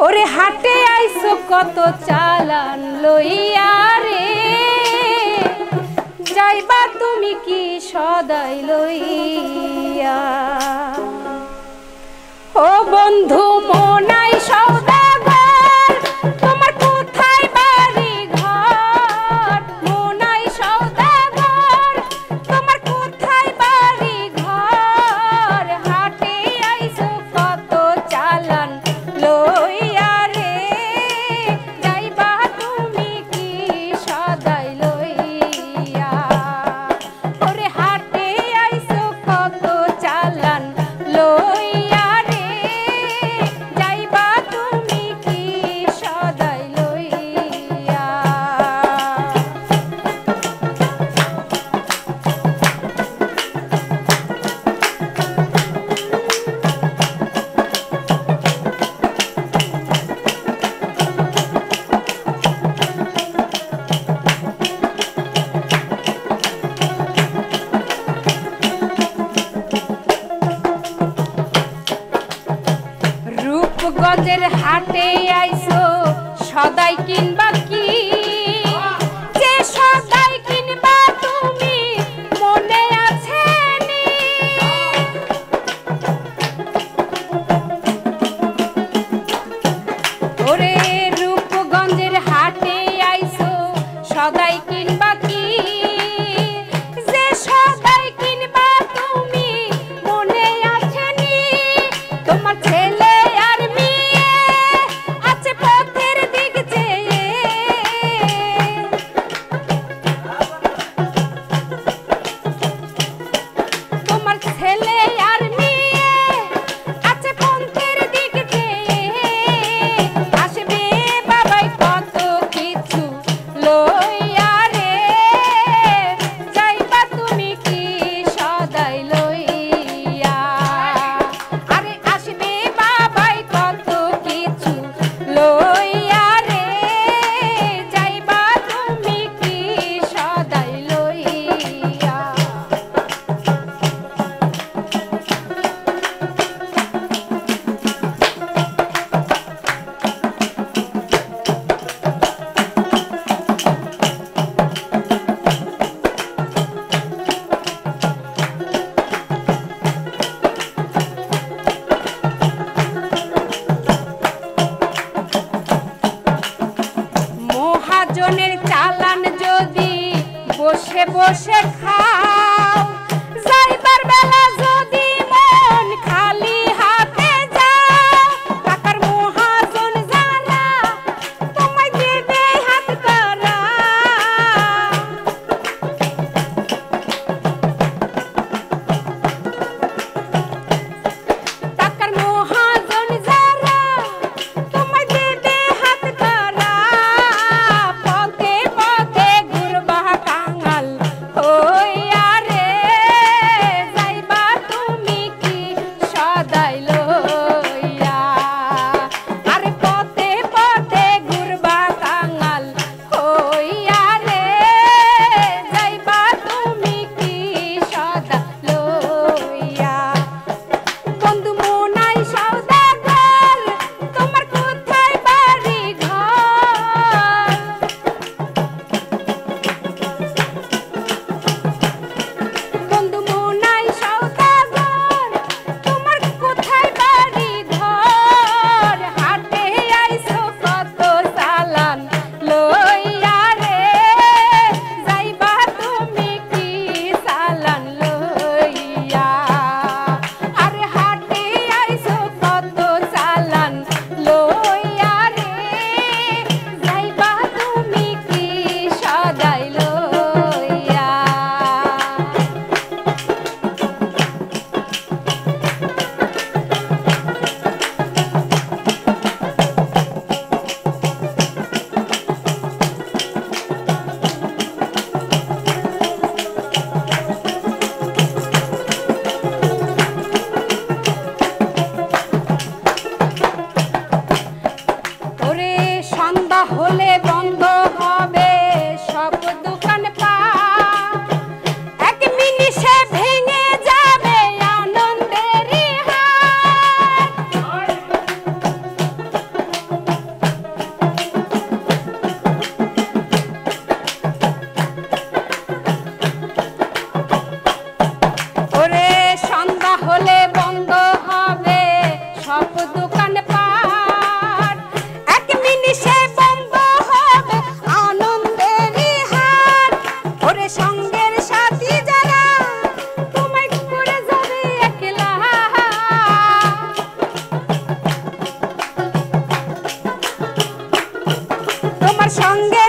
ওরে হাটে আইসো কত চালান লইয়া রে, যাইবা তুমি কি সদাই লইয়া? ও বন্ধু মনাই সওদাগর, তোমার কোথায় বাড়ি ঘর? মনাই সওদাগর, তোমার কোথায় বাড়ি ঘর? হাটে আইসো কত চালান লইয়া রে, যাইবা তুমি কি সদাই লইয়া? ওরে হাটে আইসো কত চালান লইয়া রে, যাইবা তুমি কি সদাই লইয়া? রূপগঞ্জের হাটে আইসো সদাই কিনবা কি? যে সদাই কিনবা তুমি মনে আছে নি? ওরে রূপগঞ্জের হাটে আইসো সদাই কিনবা কি? যে সদাই কিনবা তুমি মনে আছে নি? তোমার ছেলে আর মেয়ে আছে পথের দিক চেয়ে, তোমার ছেলে আর মেয়ে আছে পথের দিক চেয়ে, আসবে বাবাই কত কিছু লইয়া রে, যাইবা তুমি কি সদাই লইয়া? আরে আসবে বাবাই কত কিছু লইয়া রে, যাইবা তুমি কি সদাই লইয়া? মহাজনের চালান যদি বসে বসে খাও, যাইবার বেলা যদি মন খালি হাতে যাও, টাকার মহাজন যারা তোমায় দেবে হাত করা। টাকার মহাজন যারা তোমায় দেবে হাত করা, পথে পথে ঘুরবা কাঙাল হইয়া দোকান পাট এক মিনিটে বন্ধ হবে আনন্দেরই হাট ওরে সঙ্গের সাথী যারা তোমায় করে যাবে একলা তোমার সঙ্গে